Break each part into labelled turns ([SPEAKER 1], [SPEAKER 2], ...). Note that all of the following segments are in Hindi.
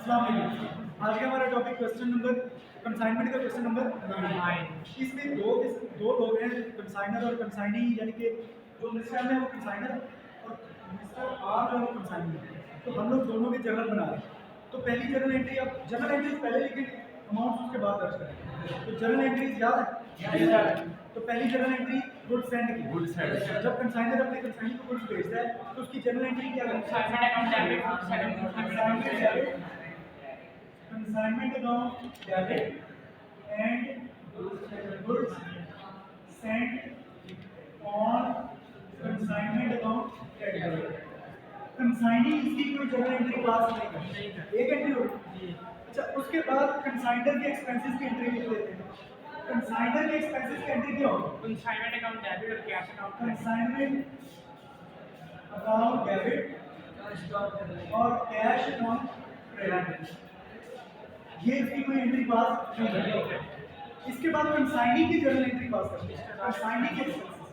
[SPEAKER 1] अस्सलाम वालेकुम। आज का हमारा टॉपिक क्वेश्चन नंबर कंसाइनमेंट का क्वेश्चन नंबर 9। इसमें दो लोग हैं, कंसाइनर और कंसाइनी, यानी कि जो मिस्टर है वो कंसाइनर है और मिस्टर आर जो है वो कंसाइनी है। तो हम लोग दोनों के जर्नल बना रहे हैं। तो पहली जर्नल एंट्री, अब जर्नल एंट्री पहले लिखेंगे, अमाउंट उसके बाद दर्ज करेंगे। तो जर्नल एंट्री याद है? तो पहली जर्नल एंट्री गुड सेंड की।
[SPEAKER 2] Good send.
[SPEAKER 1] जब कंसाइनर अपने कंसाइनी को गुड्स भेजता है तो उसकी जर्नल एंट्री क्या है? Consignment account debit and goods Saint on consignment account credit. Consignee इसकी कोई जर्नल एंट्री पास नहीं करती, एक एंट्री होगी। अच्छा, उसके बाद कंसाइनर के एक्सपेंसेस की एंट्री लिख लेते हैं। कंसाइनर के एक्सपेंसेस की एंट्री क्या होगी?
[SPEAKER 3] कंसाइनमेंट अकाउंट डेबिट और cash account
[SPEAKER 1] consignment account debit और कैश अकाउंट क्रेडिट। ये इसकी कोई एंट्री पास नहीं करती। इसके बाद कंसाइनी की जर्नल एंट्री पास करती है। कंसाइनी के एक्सपेंसेस,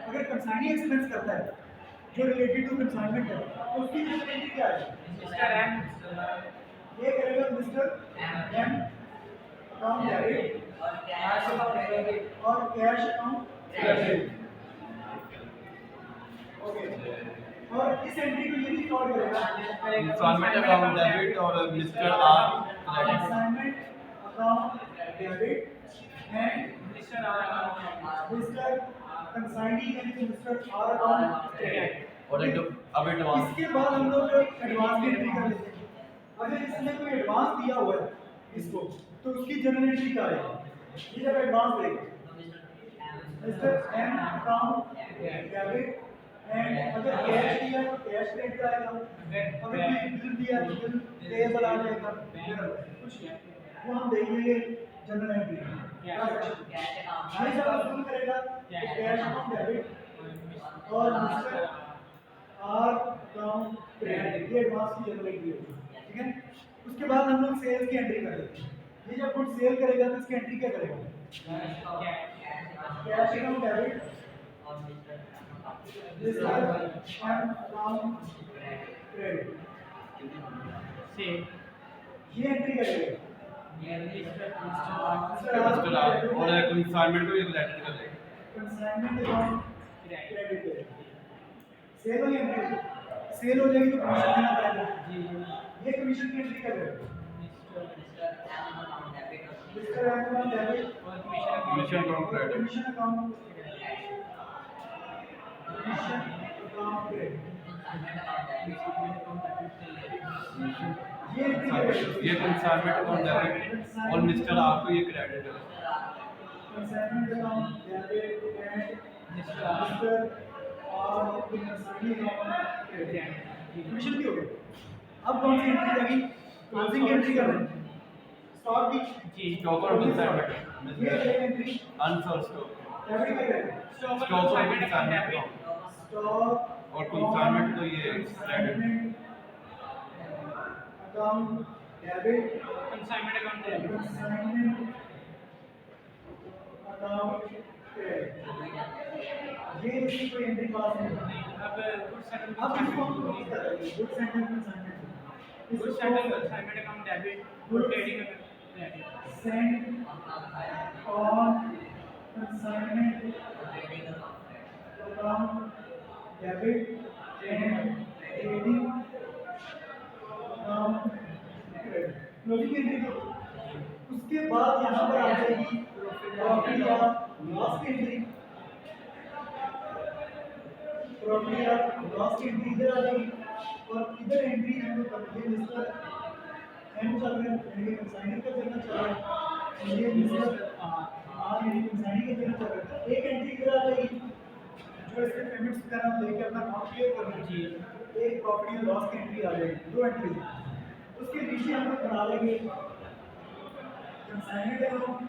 [SPEAKER 1] अगर कंसाइनी एक्सपेंस करता है जो रिलेटेड टू कंसाइनमेंट है तो उसकी जर्नल एंट्री क्या है?
[SPEAKER 3] मिस्टर एम
[SPEAKER 1] ये करेगा मिस्टर एम अकाउंट डेबिट और कैश अकाउंट क्रेडिट। ओके, और इस एंट्री को ये भी कवर करेगा
[SPEAKER 2] इंस्टॉलमेंट अकाउंट डेबिट और mister R credit.
[SPEAKER 1] Consignment account debit and
[SPEAKER 3] mister R
[SPEAKER 1] mister consignee यानी कि मिस्टर आर अकाउंट क्रेडिट।
[SPEAKER 2] और अब एडवांस।
[SPEAKER 1] इसके बाद हम लोग एडवांस की एंट्री कर लेते हैं। अगर इसने कोई एडवांस दिया हुआ है इसको तो उसकी जर्नल एंट्री क्या है? ये जब एडवांस देगा mister M account debit and अगर कैश दिया तो कैश क्रेडिट आएगा, अगर कोई बिल दिया तो बिल पेएबल आ जाएगा। कुछ वो हम देख लेंगे जर्नल एंट्री। ये जब वसूल करेगा तो कैश अकाउंट डेबिट और मिस्टर आर अकाउंट क्रेडिट, ये एडवांस की जर्नल एंट्री होगी। ठीक है, उसके बाद हम लोग सेल्स की एंट्री कर लेते हैं। ये जब गुड सेल करेगा तो इसकी एंट्री क्या करेगा? Cash account debit mister M account credit, ये एंट्री करेगा
[SPEAKER 2] मिस्टर आर और कंसाइनमेंट को भी क्रेडिट कर देगा।
[SPEAKER 1] कंसाइनमेंट अकाउंट क्रेडिट करेगा। सेल हो जाएगी, सेल हो जाएगी तो कमीशन देना पड़ेगा। ये कमीशन की एंट्री करेगा मिस्टर एम अकाउंट डेबिट
[SPEAKER 3] और commission
[SPEAKER 2] mission account credit.
[SPEAKER 1] Commission account credit,
[SPEAKER 2] ये कंसाइनमेंट अकाउंट डेबिट और मिस्टर आर को ये क्रेडिट है।
[SPEAKER 1] Consignment account debit and mister और कंसाइनी अकाउंट क्रेडिट, कमीशन भी हो गया। अब कौन सी एंट्री लगी? क्लोजिंग की एंट्री कर रहे हैं। स्टॉक की
[SPEAKER 2] स्टॉक और कंसाइनमेंट
[SPEAKER 1] ये एंट्री
[SPEAKER 2] अनसोल्ड स्टॉक
[SPEAKER 1] डेबिट का करेंगे।
[SPEAKER 3] स्टॉक
[SPEAKER 2] स्टॉक और
[SPEAKER 3] consignment account
[SPEAKER 2] consignment
[SPEAKER 3] debit
[SPEAKER 1] stock
[SPEAKER 2] और कंसाइनमेंट तो ये credit.
[SPEAKER 1] Account debit
[SPEAKER 3] consignment account debit
[SPEAKER 1] consignment account credit, ये इसकी कोई एंट्री पास नहीं।
[SPEAKER 3] अब गुड सेटल
[SPEAKER 1] अब इसको हम क्लोज कर देंगे। Good centre consignment,
[SPEAKER 3] good settle consignment account debit good trading credit
[SPEAKER 1] send on consignment account debit and trading account credit, closing entry दो। उसके बाद यहाँ पर आ जाएगी प्रॉफिट या लॉस की एंट्री। प्रॉफिट या लॉस की एंट्री इधर आ जाएगी और इधर एंट्री हम लोग करेंगे मिस्टर एम चल रहे हैं, यानी कंसाइनर का जर्नल चल रहा है और ये मिस्टर आर यानी कंसाइनी का जर्नल चल रहा है। एक एंट्री इधर आ जाएगी जो इसके पेमेंट्स वगैरह लेके अपना काम क्लियर करना चाहिए। एक प्रॉफिट या लॉस की एंट्री आ जाएगी, दो एंट्री। उसके नीचे हम लोग बना लेंगे कंसाइनमेंट अकाउंट,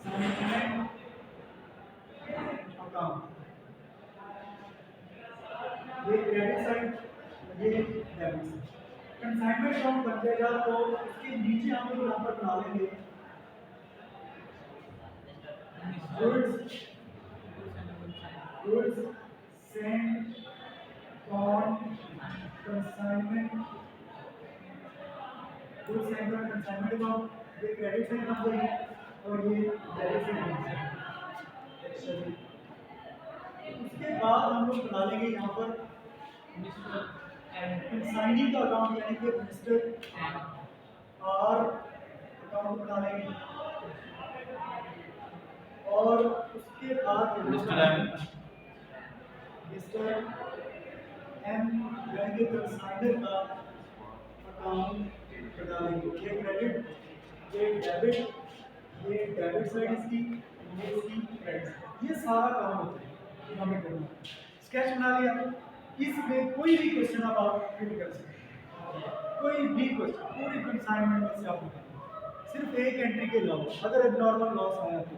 [SPEAKER 1] कंसाइनमेंट अकाउंट, ये क्रेडिट साइड, ये डेबिट साइड। कंसाइनमेंट अकाउंट बन जाएगा तो उसके नीचे हम लोग यहाँ पर बना लेंगे goods sent on consignment goods and consignment account, ये क्रेडिट साइड काम करेगी और ये डेबिट साइड काम करेगी। उसके बाद हम लोग बना लेंगे यहाँ पर कंसाइनिंग का अकाउंट, यानी कि मिस्टर आर अकाउंट बना लेंगे और उसके बाद
[SPEAKER 2] मिस्टर
[SPEAKER 1] एम यानी कि कंसाइनर का अकाउंट बना लेंगे। ये क्रेडिट, ये डेबिट, ये डेबिट साइड इसकी, ये इसकी क्रेडिट साइड। ये सारा काम होता है जो हमें करना है। स्केच बना लिया, इसमें कोई भी क्वेश्चन आप फिल कर सकते हैं, कोई भी क्वेश्चन पूरी कंसाइनमेंट में से आप लिखें, सिर्फ एक एंट्री के अलावा, अगर नॉर्मल लॉस आया तो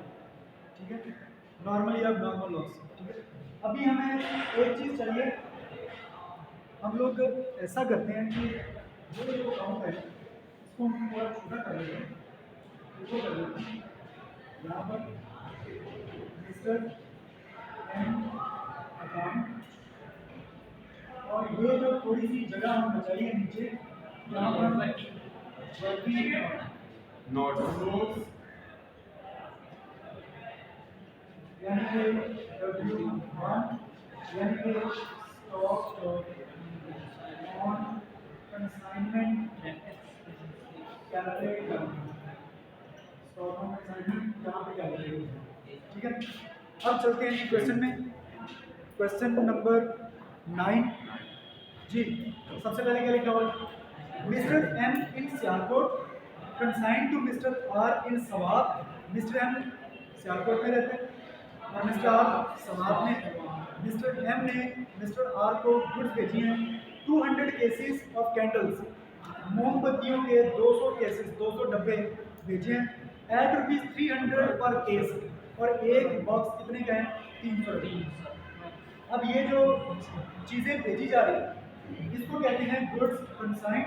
[SPEAKER 1] ठीक है, नॉर्मली अब नॉर्मल लॉस, ठीक है। अभी हमें एक चीज़ चाहिए, हम लोग ऐसा करते हैं कि जो अकाउंट है इसको हम थोड़ा छोटा कर लेते हैं, इसको कर लेते हैं यहाँ पर मिस्टर एम अकाउंट, और ये जो थोड़ी सी जगह हम बचाइए नीचे यहाँ पर वर्किंग
[SPEAKER 2] नोट्स
[SPEAKER 1] नोट्स, यानी कि W1 यानी कि स्टॉक ऑन कंसाइनमेंट कैलकुलेट करना, स्टॉक ऑन कंसाइनमेंट यहाँ पे कैलकुलेट करना, ठीक है। अब चलते हैं क्वेश्चन में, क्वेश्चन नंबर 9 जी। सबसे पहले क्या लिखा हुआ है, Mister M in Sialkot consign to Mister R in सवाब। मिस्टर एम सियालकोट में रहते हैं और मिस्टर आर सवाब में। मिस्टर एम ने मिस्टर आर को गुड्स भेजी हैं 200 केसेस ऑफ कैंडल्स, मोमबत्तियों के 200 केसेस, 200 डब्बे भेजे हैं एट ₹300 पर केस, और एक बॉक्स कितने का है, 300 रुपये। अब ये जो चीज़ें भेजी जा रही है इसको कहते हैं गुड्स कंसाइन।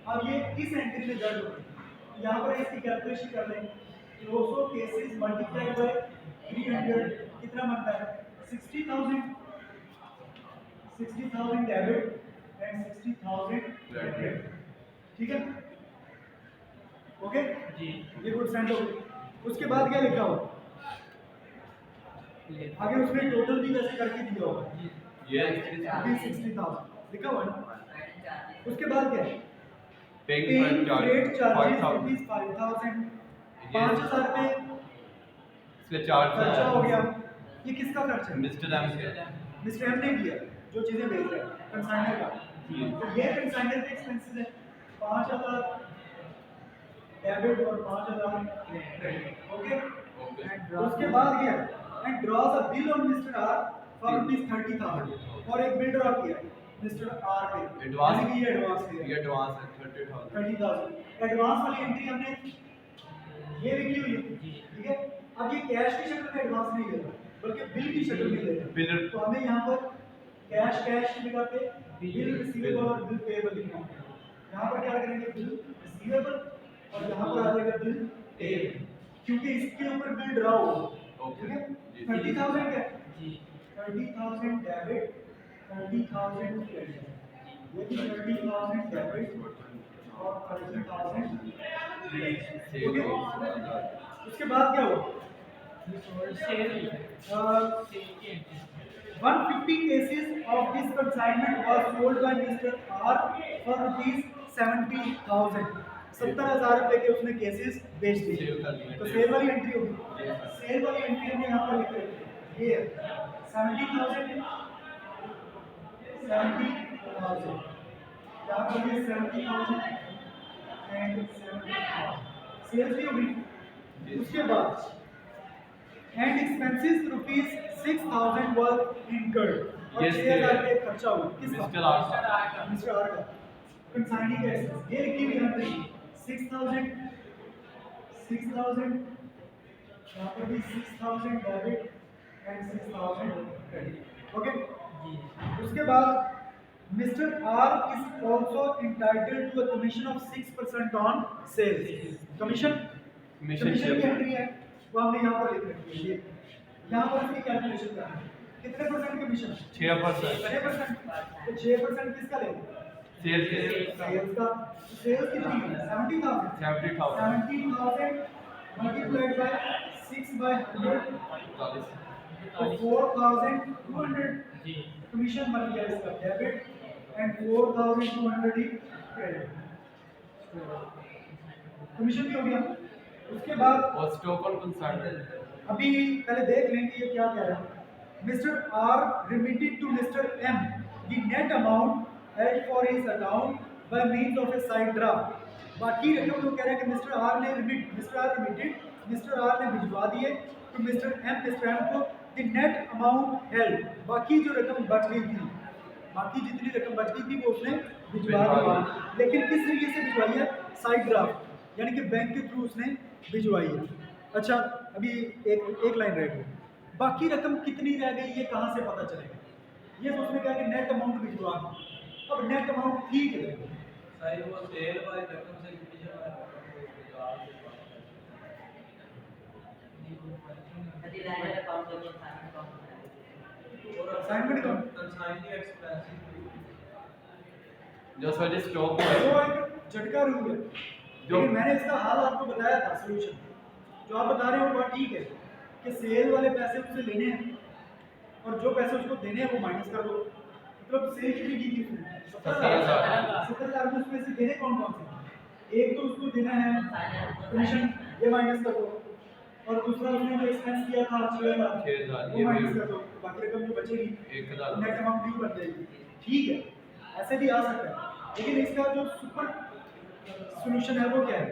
[SPEAKER 1] अब ये इस एंट्री में दर्ज होगी, यहाँ पर इसकी कैलकुलेशन कर लेंगे, 200 केसेस मल्टीप्लाइड बाय 300 कितना बनता है, 60,000 डेबिट एंड 60,000 क्रेडिट, ठीक है, ओके
[SPEAKER 3] जी।
[SPEAKER 1] ये गुड्स एंड हो गई। उसके बाद क्या लिखा हो आगे, उसमें टोटल भी वैसे करके दिया होगा,
[SPEAKER 2] ये
[SPEAKER 1] 60,000 लिखा हुआ है। उसके बाद क्या है,
[SPEAKER 2] पेइंग
[SPEAKER 1] पेइंग फ्रेट चार्जेस
[SPEAKER 2] 5,000
[SPEAKER 1] 5,000, 5,000 रुपये
[SPEAKER 2] इसके चार्ज
[SPEAKER 1] खर्चा हो गया। ये किसका खर्चा है,
[SPEAKER 2] मिस्टर एम के
[SPEAKER 1] मिस्टर एम ने किया जो चीजें भेज रहे हैं कंसाइनर का, तो ये कंसाइनर के एक्सपेंसेस है, 5,000 डेबिट और 5,000 क्रेडिट, ओके। उसके बाद क्या, and draws a bill on mister R for ₹30,000, और एक बिल ड्रॉ किया मिस्टर आर पे,
[SPEAKER 2] एडवांस,
[SPEAKER 1] यानी कि ये एडवांस है,
[SPEAKER 2] ये एडवांस है 30,000।
[SPEAKER 1] 30,000 एडवांस वाली एंट्री हमने ये लिखी हुई है, ठीक है। अब ये कैश की शक्ल में एडवांस नहीं ले रहा बल्कि बिल की शक्ल में ले रहा है,
[SPEAKER 2] बिल,
[SPEAKER 1] तो हमें यहाँ पर कैश की जगह पे बिल रिसीवेबल और बिल पेएबल लिखना है। यहाँ पर क्या करेंगे, बिल रिसीवेबल, और यहाँ पर आ जाएगा बिल पेएबल, क्योंकि इसके ऊपर बिल ड्रा होगा, ठीक है। 30,000 क्या, 30,000 डेबिट, 30,000 क्रेडिट, ये भी 30,000 डेबिट और 30,000 क्रेडिट, ओके। उसके बाद क्या हुआ,
[SPEAKER 3] cell
[SPEAKER 1] 150 cases of this consignment was sold by Mr. R for ₹70,000। 70,000 रुपए के उसने केसेस बेच दिए, तो सेल वाली एंट्री होगी, सेल वाली एंट्री हमने यहाँ पर लिख रखी है, ये 70,000 यहाँ पर ये 70,000 एंड 70,000 सेल्स भी होगी। उसके बाद एंड एक्सपेंसेस ₹6,000 वर इनकर्ड, और 6,000 रुपए खर्चा हुआ किसका,
[SPEAKER 2] मिस्टर आर का।
[SPEAKER 1] मिस्टर आर का कंसाइनिंग का एक्सपेंस, ये लिखी हुई है 6,000 यहाँ पर भी 6,000 डेबिट एंड 6,000 क्रेडिट, ओके। उसके बाद mister R is also entitled to a commission of 6% on sales. Commission की एंट्री है वो हमने यहाँ पर लिख रखी है, यहाँ पर इसकी कैलकुलेशन करना है, कितने परसेंट कमीशन,
[SPEAKER 2] 6%।
[SPEAKER 1] 6%, तो 6% किसका लेंगे,
[SPEAKER 2] सेल के
[SPEAKER 1] सेल्स का सेल्स कितनी है 70,000
[SPEAKER 2] 70,000
[SPEAKER 1] 70,000 मल्टीप्लाइड बाय 6 बाय 100 तो 4,200
[SPEAKER 3] जी
[SPEAKER 1] कमीशन बन गया इसका debit and 4,200 he credit commission भी हो गया। उसके बाद
[SPEAKER 2] और स्टॉक ऑन कंसाइनमेंट
[SPEAKER 1] अभी पहले देख लें कि ये क्या कह रहा है। Mister R remitted to Mr. M the net amount held for his account by means of a side draft। बाकी रकम तो कह रहे हैं कि मिस्टर आर ने भिजवा दिए तो मिस्टर एम को द नेट अमाउंट हेल्ड, बाकी जो रकम बच गई थी, बाकी जितनी रकम बच गई थी वो उसने भिजवा दी, लेकिन किस तरीके से भिजवाई है? साइड ड्राफ्ट, यानी कि बैंक के थ्रू उसने भिजवाई है। अच्छा अभी एक लाइन रह गई, बाकी रकम कितनी रह गई ये कहाँ से पता चलेगा? ये तो उसने कहा कि नेट अमाउंट भिजवा दी, अब नेट अमाउंट ठीक है
[SPEAKER 2] साइड वो सेल वाली रकम से कितनी
[SPEAKER 1] असाइनमेंट का
[SPEAKER 2] जो सर स्टॉक
[SPEAKER 1] वो
[SPEAKER 2] है
[SPEAKER 1] एक झटका रूल है,
[SPEAKER 2] जो
[SPEAKER 1] लेकिन मैंने इसका हल आपको बताया था सॉल्यूशन। जो आप बता रहे हो वो ठीक है कि सेल वाले पैसे उससे लेने हैं और जो पैसे उसको देने हैं वो माइनस कर दो, मतलब सेल कितनी की थी उसने 70,000 में उसमें से देने कौन कौन से? एक तो उसको देना है कमीशन, ये माइनस कर दो, और दूसरा उसने जो एक्सपेंस किया था 6,000
[SPEAKER 2] 6,000
[SPEAKER 1] वो
[SPEAKER 2] ये
[SPEAKER 1] माइनस
[SPEAKER 2] भी
[SPEAKER 1] कर दो, बाकी रकम जो बचेगी
[SPEAKER 2] 1,000
[SPEAKER 1] नेट अमाउंट ड्यू बन जाएगी। ठीक है ऐसे भी आ सकता है, लेकिन इसका जो सुपर सॉल्यूशन है वो क्या है?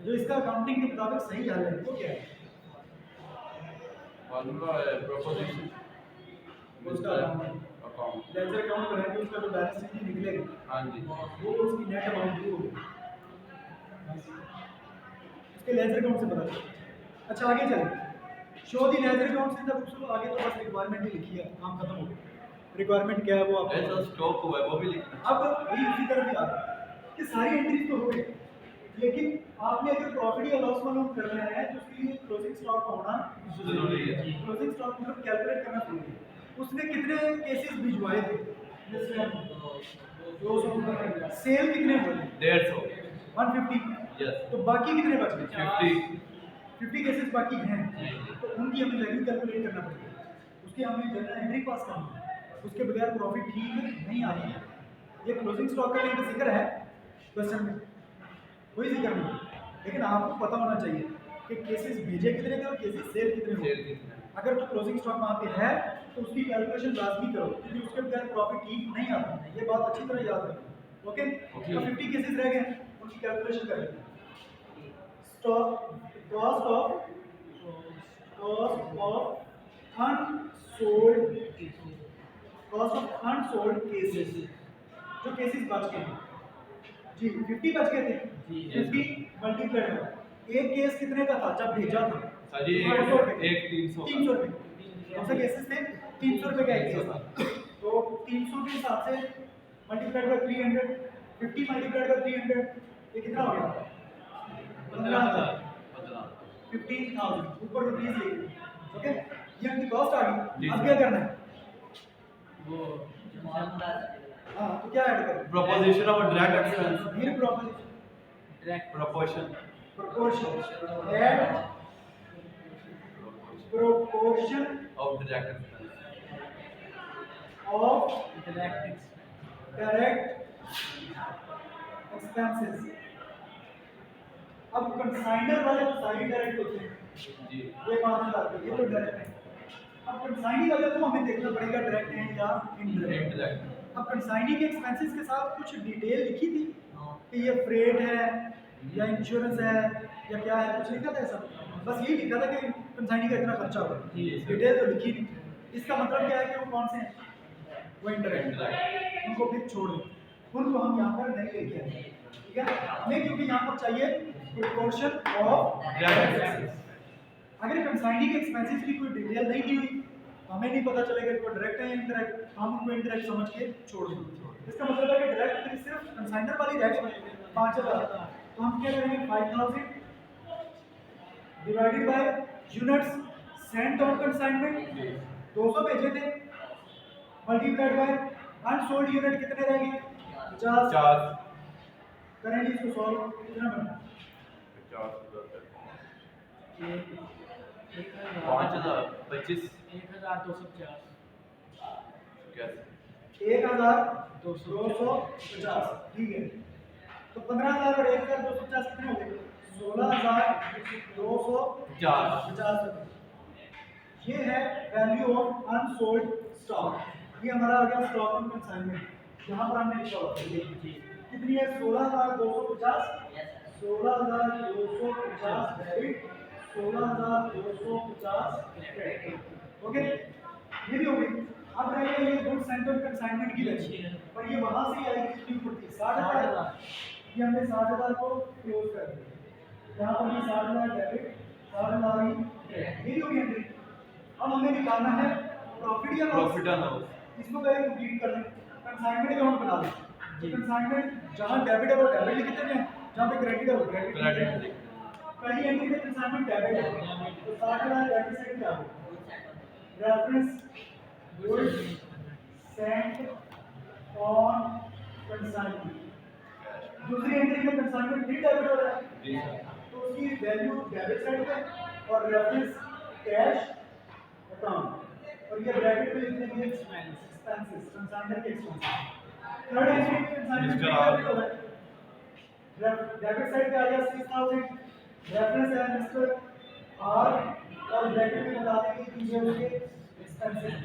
[SPEAKER 1] जो इसका अकाउंटिंग के मुताबिक सही हल है वो क्या है?
[SPEAKER 2] प्रोपोजिशन
[SPEAKER 1] उसका
[SPEAKER 2] अकाउंट
[SPEAKER 1] लेजर अकाउंट बनाएंगे, उसका जो बैलेंस शीट निकलेगा
[SPEAKER 2] हाँ जी
[SPEAKER 1] वो उसकी नेट अमाउंट ड्यू होगी, उसके लेजर अकाउंट से पता चलेगा। अच्छा आगे चलें, शो दी लेजर अकाउंट से तब उसको आगे तो बस रिक्वायरमेंट ही लिखी है, काम खत्म हो गया। रिक्वायरमेंट क्या है वो आप
[SPEAKER 2] ऐसा स्टॉक हुआ है वो भी लिखना
[SPEAKER 1] अब वही उसी तरफ ही आ रहा है कि सारी एंट्रीज तो हो गई, लेकिन आपने अगर प्रॉफिट या लॉस मालूम करना है तो उसके लिए क्लोजिंग स्टॉक का होना
[SPEAKER 2] जरूरी है
[SPEAKER 1] क्लोजिंग स्टॉक मतलब कैलकुलेट करना जरूरी है। उसने कितने केसेस भिजवाए थे? 200। सेल कितने हुए थे?
[SPEAKER 2] 150
[SPEAKER 1] 150।
[SPEAKER 2] यस
[SPEAKER 1] तो बाकी कितने बच गए?
[SPEAKER 2] 50
[SPEAKER 1] 50 केसेस बाकी हैं, तो उनकी हमें वैल्यू कैलकुलेट करना पड़ेगा, उसकी हमें जनरल एंट्री पास करनी है, उसके बगैर प्रॉफिट ठीक नहीं आ रही है। ये क्लोजिंग स्टॉक का कहीं जिक्र है क्वेश्चन में, कोई जिक्र नहीं है, लेकिन आपको पता होना चाहिए कि केसेस भेजे कितने थे और केसेस सेल कितने हुए।
[SPEAKER 2] सेल कितना
[SPEAKER 1] अगर तो क्लोजिंग स्टॉक वहाँ पे है तो उसकी कैलकुलेशन लाजमी करो, क्योंकि उसके बगैर प्रॉफिट ठीक नहीं आता है, ये बात अच्छी तरह याद रखो। ओके तो 50 केसेस रह गए, उनकी कैलकुलेशन करेंगे। Stock cost of unsold cases, जो केसेस बच गए हैं जी 50 बच गए थे, 50 मल्टीप्लाइड है, एक केस कितने का था जब भेजा था?
[SPEAKER 2] सर जी एक 300
[SPEAKER 1] 300 रुपये, कौन से केसेस थे? 300 रुपये का एक केस था, तो 300 के हिसाब से मल्टीप्लाइड बाय 300, 50 मल्टीप्लाइड बाय 300, ये कितना हो गया? 15,000, 15,000 ऊपर रुपीस लिख दो। ओके ये आपकी कॉस्ट आ गई, अब क्या करना है? हाँ तो क्या ऐड करें?
[SPEAKER 2] प्रोपोजिशन ऑफ डायरेक्ट एक्सपेंस
[SPEAKER 1] फिर proportion add proportion
[SPEAKER 2] of direct expense
[SPEAKER 1] of direct expenses. अब कंसाइनर वाले तो सारे डायरेक्ट होते हैं,
[SPEAKER 2] जी
[SPEAKER 1] ये 5,000 ये तो डायरेक्ट है। अब कंसाइनी वाले को हमें देखना पड़ेगा डायरेक्ट है या इनडायरेक्ट।
[SPEAKER 2] इंटरैक्ट
[SPEAKER 1] अब कंसाइनी के एक्सपेंसेस के साथ कुछ डिटेल लिखी थी कि ये फ्रेट है या इंश्योरेंस है या क्या है, कुछ लिखा था ऐसा? बस यही लिखा था कि कंसाइनी का इतना खर्चा होगा, डिटेल तो लिखी नहीं। इसका मतलब क्या है कि वो कौन से हैं? वो इंडायरेक्ट, उनको फिर छोड़ दो, उनको हम यहाँ पर नहीं लेके आए, ठीक है? हमें क्योंकि यहाँ पर चाहिए प्रोपोर्शन ऑफ डायरेक्ट एक्सपेंसेस। अगर कंसाइनी के एक्सपेंसेस की कोई डिटेल नहीं दी हुई तो हमें नहीं पता चलेगा कि वो डायरेक्ट है या इनडायरेक्ट, हम उनको इनडायरेक्ट समझ के छोड़ देंगे। इसका मतलब है कि डायरेक्ट सिर्फ कंसाइनर वाली रहेगी 5,000, तो हम क्या करेंगे 5,000 divided by units Saint on consignment, 200 भेजे थे मल्टीप्लाइड बाय अनसोल्ड यूनिट कितने रहेंगे 50।
[SPEAKER 2] 50
[SPEAKER 1] करेंगे इसको सॉल्व कितना बना
[SPEAKER 2] 5000 25
[SPEAKER 3] 1250
[SPEAKER 1] 1250 ठीक है। तो 15000 और 1250 कितने हो गए 16250 ये है वैल्यू ऑफ अनसोल्ड स्टॉक। ये हमारा आ गया स्टॉक ऑन कंसाइनमेंट। यहाँ पर हमने लिखा हुआ है कितनी है 16250 16250 डेबिट 16250 क्रेडिट। ओके ये भी हो गई। अब रह गया ये गुड सेंटर कंसाइनमेंट की वैल्यू पर ये वहां से ही आएगी कितनी पड़ती 60000। ये हमने 60000 को क्लोज कर दिया। यहाँ पर भी 60000 डेबिट 60000 ही क्रेडिट। ये भी हो गई एंट्री। अब हमें निकालना है प्रॉफिट या
[SPEAKER 2] प्रॉफिट एंड लॉस।
[SPEAKER 1] इसको पहले कंप्लीट कर लें। कंसाइनमेंट अकाउंट बना लें। तो कंसाइनमेंट जहां डेबिट है वो डेबिट लिख देते हैं, जहां पे क्रेडिट है वो क्रेडिट। पहली एंट्री में कंसाइनमेंट डेबिट है तो 60000 डेबिट साइड पे आ गया। Reference goods Saint on consignment. दूसरी एंट्री में कंसाइनमेंट भी डेबिट हो रहा है तो उसकी वैल्यू डेबिट साइड पे और रेफरेंस कैश अकाउंट और ये ब्रैकेट में लिख देंगे एक्सपेंसेस कंसाइनमेंट के एक्सपेंसेस। थर्ड एंट्री में कंसाइनमेंट डेबिट हो रहा है डेबिट साइड पे आ गया 6000 रेफरेंस है मिस्टर आर और ब्रैकेट में बता देंगे कि ये उसके एक्सपेंसेस।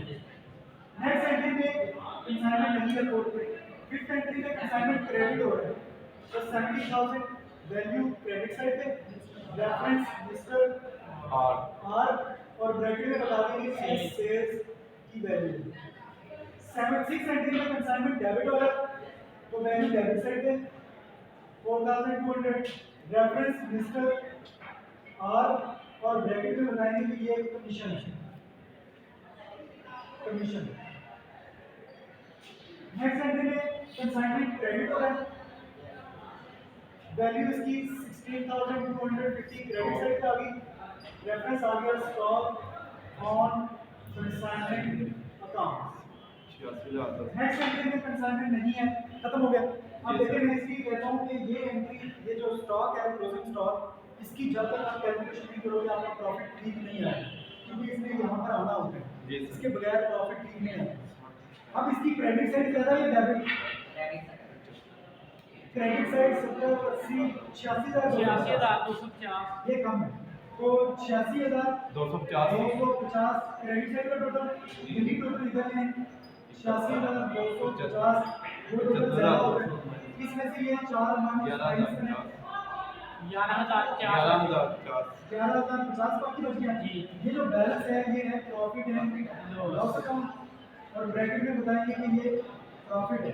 [SPEAKER 1] नेक्स्ट एंट्री में कंसाइनमेंट नहीं है कोड पे। फिफ्थ एंट्री में कंसाइनमेंट क्रेडिट हो रहा है तो 70000 वैल्यू क्रेडिट साइड पे रेफरेंस मिस्टर
[SPEAKER 2] आर
[SPEAKER 1] आर और ब्रैकेट में बता देंगे सेल्स की वैल्यू। 6 एंट्री में कंसाइनमेंट डेबिट हो रहा है तो वैल्यू डेबिट साइड पे 4200 रेफरेंस मिस्टर आर और ब्रैकेट में बताएंगे कि ये कमीशन है कमीशन। नेक्स्ट एंट्री में कंसाइनमेंट क्रेडिट हो रहा है वैल्यू इसकी 16250 क्रेडिट साइड पे आ गई। रेफरेंस आ गया stock on consignment account.
[SPEAKER 2] 86000
[SPEAKER 1] next entry में कंसाइनमेंट नहीं है खत्म हो गया। अब देखिए मैं इसलिए कहता हूं कि ये एंट्री ये जो स्टॉक है क्लोजिंग स्टॉक इसकी जब तक आप कैलकुलेशन नहीं करोगे आपका प्रॉफिट ठीक नहीं आएगा क्योंकि इसलिए यहाँ पर आना होता है इसके बगैर प्रॉफिट ठीक नहीं आएगा। अब इसकी क्रेडिट साइड ज्यादा या डेबिट क्रेडिट साइड 70 80 86250 ये कम है तो 86250 क्रेडिट साइड का टोटल यही टोटल इधर है 86250 वो टोटल ज्यादा होता है। इसमें से ये 4 माइनस 11050 बाकी बच गया। ये जो बैलेंस है ये है प्रॉफिट एंड लॉस अकाउंट और ब्रैकेट में बताएंगे कि ये प्रॉफिट है।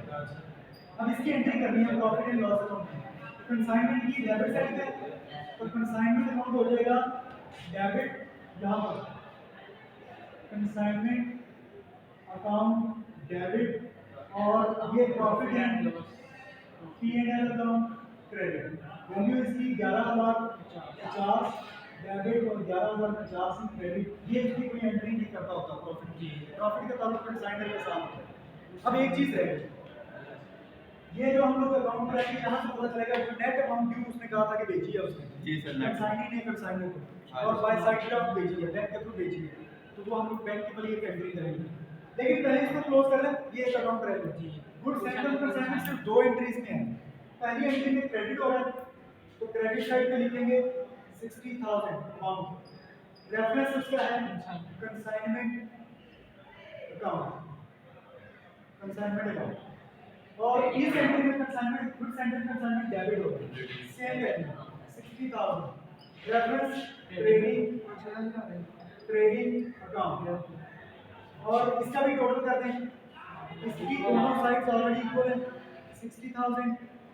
[SPEAKER 1] अब इसकी एंट्री करनी है प्रॉफिट एंड लॉस अकाउंट में। कंसाइनमेंट की डेबिट साइड पे तो कंसाइनमेंट अकाउंट हो जाएगा डेबिट यहाँ पर कंसाइनमेंट अकाउंट डेबिट और ये profit and P&L account credit. Value इसकी 11050 डेबिट और 11050 की क्रेडिट। ये इसकी कोई एंट्री नहीं करता होता प्रॉफिट की। प्रॉफिट का ताल्लुक कंसाइनर के साथ होता है। अब एक चीज है ये जो हम लोग अकाउंट करेंगे यहाँ से पता चलेगा जो नेट अमाउंट ड्यू उसने कहा था कि भेजी है उसने
[SPEAKER 2] जी सर नेट
[SPEAKER 1] कंसाइनर ने कंसाइनर को और बाय साइड ड्राफ्ट भेजी है बैंक के थ्रू भेजी है तो वो हम लोग बैंक के लिए एक एंट्री करेंगे। लेकिन पहले इसको क्लोज कर लें ये एक अकाउंट रहेगा। गुड सेंट्रल कंसाइनमेंट सिर्फ 2 एंट्रीज में है। पहली एंट्री में क्रेडिट हो रहा है तो क्रेडिट साइड पे लिखेंगे 60000 अमाउंट। रेफरेंस उसका है कंसाइनमेंट अकाउंट और इस एंट्री में consignment good central consignment debit होगा same value 60000 reference trading account और इसका भी टोटल कर दें। इसकी दोनों साइड्स ऑलरेडी इक्वल है 60000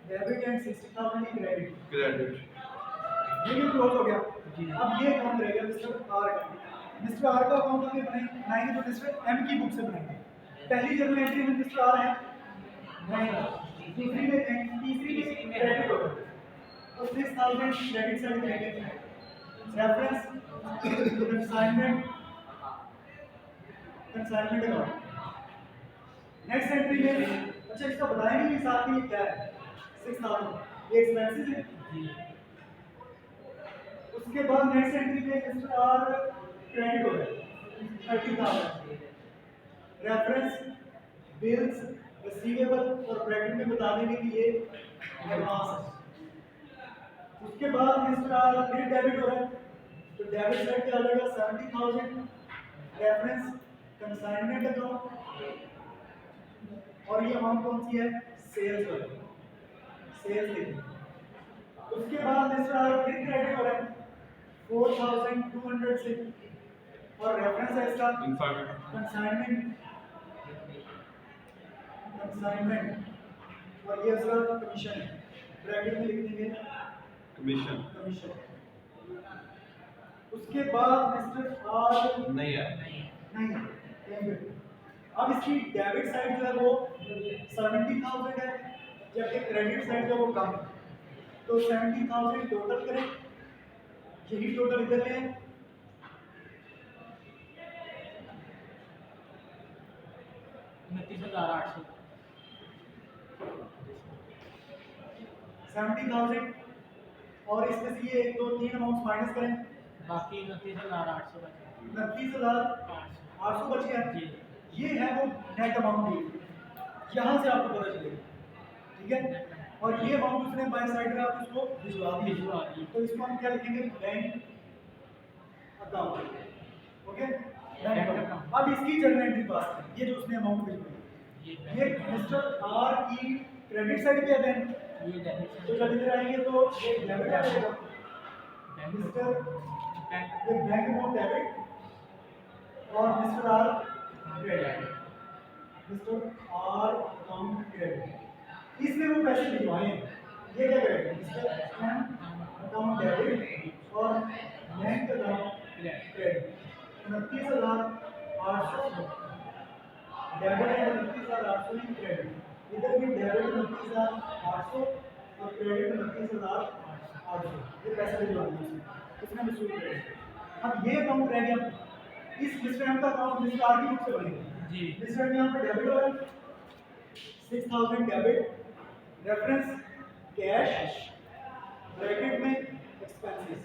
[SPEAKER 1] डेबिट एंड 60000 क्रेडिट ये भी क्लोज हो गया। अब ये अकाउंट रहेगा मिस्टर आर का। मिस्टर आर का अकाउंट हमें बनाएंगे तो मिस्टर एम की बुक से बनाएंगे। पहली जर्नल एंट्री में मिस्टर आर है दूसरी में तीसरी में क्रेडिट होगा तो 6000 credit side credit reference consignment account next entry में अच्छा इसका बताएंगे कि साथ में ये क्या है 6000 ये एक्सपेंसेस है। उसके बाद नेक्स्ट एंट्री में मिस्टर आर क्रेडिट हो गया 30000 रेफरेंस बिल्स रिसीवेबल और ब्रैकेट में बता देंगे कि ये एडवांस है। उसके बाद मिस्टर आर फिर डेबिट हो रहा है तो डेबिट साइड पे आ जाएगा 70000 रेफरेंस कंसाइनमेंट अकाउंट और ये अमाउंट कौन सी है सेल्स वाली सेल्स लिखी। उसके बाद मिस्टर आर फिर क्रेडिट हो रहा है 4200 से और रेफरेंस है इसका कंसाइनमेंट और ये इसका कमीशन है ब्रैकेट में लिख देंगे
[SPEAKER 2] कमीशन
[SPEAKER 1] कमीशन। उसके बाद मिस्टर आर
[SPEAKER 2] नहीं है
[SPEAKER 1] नहीं डेबिट। अब इसकी डेबिट साइड जो है वो 70000 है जबकि क्रेडिट साइड जो है वो कम है तो 70000 टोटल करें यही टोटल इधर ले आए।
[SPEAKER 3] 29,800
[SPEAKER 1] 70,000 और इसमें से ये 1 2 3 अमाउंट माइनस करें
[SPEAKER 3] बाकी 29,800 बचे
[SPEAKER 1] 29,800 बच गया।
[SPEAKER 3] जी।
[SPEAKER 1] ये है वो नेट अमाउंट यहाँ से आपको पता चलेगा ठीक है और ये अमाउंट उसने बाय साइड में आप इसको भिजवा
[SPEAKER 3] भिजवा
[SPEAKER 1] दी
[SPEAKER 3] दी।
[SPEAKER 1] तो इसको हम क्या लिखेंगे bank account okay bank account. अब इसकी जर्नल एंट्री पास करें ये जो उसने अमाउंट भिजवाई ये मिस्टर आर की क्रेडिट साइड पे है बैंक
[SPEAKER 3] ये डेबिट
[SPEAKER 1] तो जब इधर आएंगे तो ये डेबिट आ जाएगा मिस्टर
[SPEAKER 3] बैंक
[SPEAKER 1] ये बैंक अकाउंट डेबिट और mister R credit mister R account credit इसमें वो पैसे भिजवाए हैं ये क्या करेगा मिस्टर एम अकाउंट डेबिट और बैंक अकाउंट क्रेडिट 29,800 डेबिट है 29,800 ही क्रेडिट इधर भी डेबिट 29,800 और क्रेडिट 29,800 ये पैसे भिजवाने हैं इसमें वसूल करेंगे। अब ये अकाउंट रह गया इस मिस्टर एम का अकाउंट मिस्टर आर की बुक से बनेगा
[SPEAKER 3] जी।
[SPEAKER 1] मिस्टर एम यहाँ पर डेबिट हो रहा है 6,000 डेबिट रेफरेंस कैश ब्रैकेट में एक्सपेंसेस।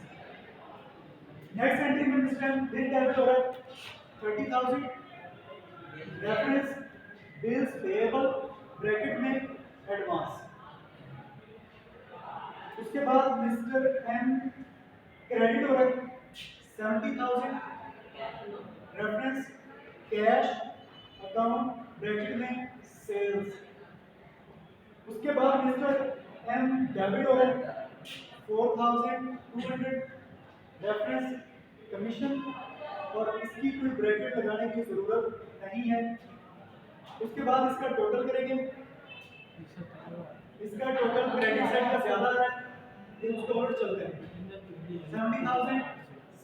[SPEAKER 1] नेक्स्ट एंट्री में मिस्टर एम फिर डेबिट हो रहा है 30,000 रेफरेंस बिल्स पेएबल ब्रैकेट में एडवांस। उसके बाद मिस्टर एम क्रेडिट हो रहा है 70,000 रेफरेंस कैश अकाउंट ब्रैकेट में सेल्स। उसके बाद मिस्टर एम डेबिट हो रहा है 4,200 रेफरेंस कमीशन और इसकी कोई ब्रैकेट लगाने की जरूरत नहीं है। उसके बाद इसका टोटल करेंगे इसका टोटल क्रेडिट साइड का ज्यादा आ रहा है ये उसको और चलते हैं 70,000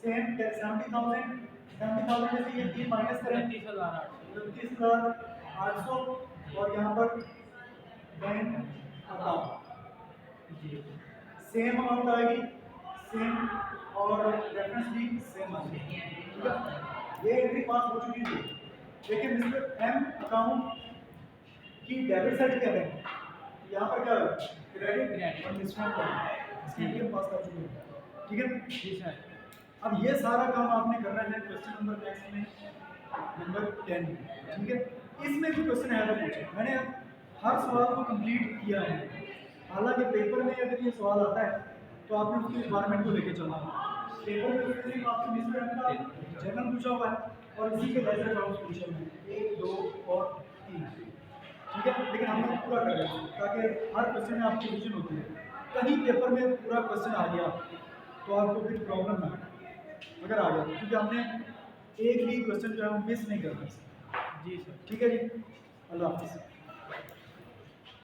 [SPEAKER 1] सेम 70,000 में से ये 3 माइनस करें 29,800 और यहाँ पर बैंक अकाउंट सेम अमाउंट आएगी सेम और रेफरेंस भी सेम आएगी ठीक है। ये एंट्री पास हो चुकी थी लेकिन मिस्टर एम अकाउंट की डेबिट साइड क्या है यहाँ पर क्या है क्रेडिट और मिस्टर एम का इसकी एंट्री पास कर चुके हैं ठीक है
[SPEAKER 3] जी सर।
[SPEAKER 1] अब ये सारा काम आपने करना है क्वेश्चन नंबर नेक्स्ट में नंबर 10 ठीक है। इसमें भी क्वेश्चन आया था पूछे मैंने हर सवाल को कंप्लीट किया है हालांकि पेपर में अगर ये सवाल आता है तो आपने उसकी रिक्वायरमेंट को लेकर चलना है। पेपर में उसमें आपसे मिस्टर एम का जनरल पूछा हुआ है और इसी के लेजर राउंड पूछे हुए हैं 1 2 और 3 ठीक है। लेकिन हम लोग पूरा कर रहे हैं ताकि हर क्वेश्चन में आपकी रिविजन होती है कहीं पेपर में पूरा क्वेश्चन आ गया तो आपको फिर प्रॉब्लम ना अगर आ गया क्योंकि हमने एक भी क्वेश्चन जो है वो मिस नहीं करना
[SPEAKER 3] जी सर।
[SPEAKER 1] ठीक है जी। अल्लाह हाफिज़।